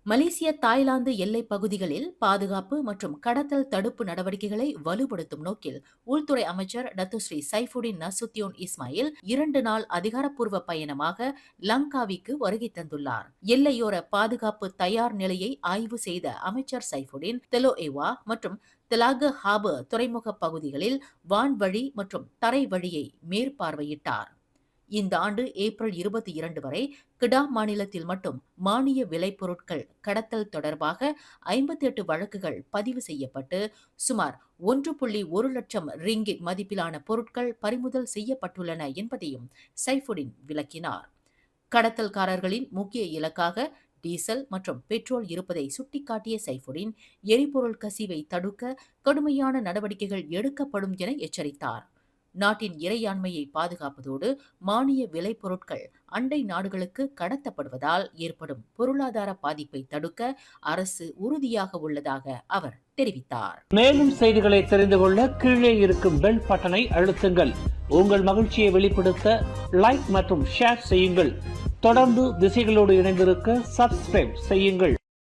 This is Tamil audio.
மலேசிய தாய்லாந்து எல்லைப் பகுதிகளில் பாதுகாப்பு மற்றும் கடத்தல் தடுப்பு நடவடிக்கைகளை வலுப்படுத்தும் நோக்கில் உள்துறை அமைச்சர் டத்துஸ்ரீ சைஃபுடின் நசுத்தியோன் இஸ்மாயில் 2 நாள் அதிகாரப்பூர்வ பயணமாக லங்காவிக்கு வருகை தந்துள்ளார். எல்லையோர பாதுகாப்பு தயார் நிலையை ஆய்வு செய்த அமைச்சர் சைஃபுடின் தெலோஏவா மற்றும் தெலாக ஹாபர் துறைமுக பகுதிகளில் வான்வழி மற்றும் தரை வழியை மேற்பார்வையிட்டார். இந்த ஆண்டு ஏப்ரல் 22 வரை கிடா மாநிலத்தில் மட்டும் மானிய விளைபொருட்கள் கடத்தல் தொடர்பாக 58 வழக்குகள் பதிவு செய்யப்பட்டு சுமார் 1.1 லட்சம் ரிங்கிட் மதிப்பிலான பொருட்கள் பறிமுதல் செய்யப்பட்டுள்ளன என்பதையும் சைஃபுடின் விளக்கினார். கடத்தல்காரர்களின் முக்கிய இலக்காக டீசல் மற்றும் பெட்ரோல் இருப்பதை சுட்டிக்காட்டிய சைஃபுடின் எரிபொருள் கசிவை தடுக்க கடுமையான நடவடிக்கைகள் எடுக்கப்படும் என எச்சரித்தார். நாட்டின் இறையாண்மையை பாதுகாப்பதோடு மானிய விளைபொருட்கள் அண்டை நாடுகளுக்கு கடத்தப்படுவதால் ஏற்படும் பொருளாதார பாதிப்பை தடுக்க அரசு உறுதியாக உள்ளதாக அவர் தெரிவித்தார். மேலும் செய்திகளை தெரிந்து கொள்ள கீழே இருக்கும் பெல் பட்டனை அழுத்துங்கள். உங்கள் மகிழ்ச்சியை வெளிப்படுத்த லைக் மற்றும் ஷேர் செய்யுங்கள். தொடர்ந்து திசைகளோடு இணைந்திருக்க சப்ஸ்கிரைப் செய்யுங்கள்.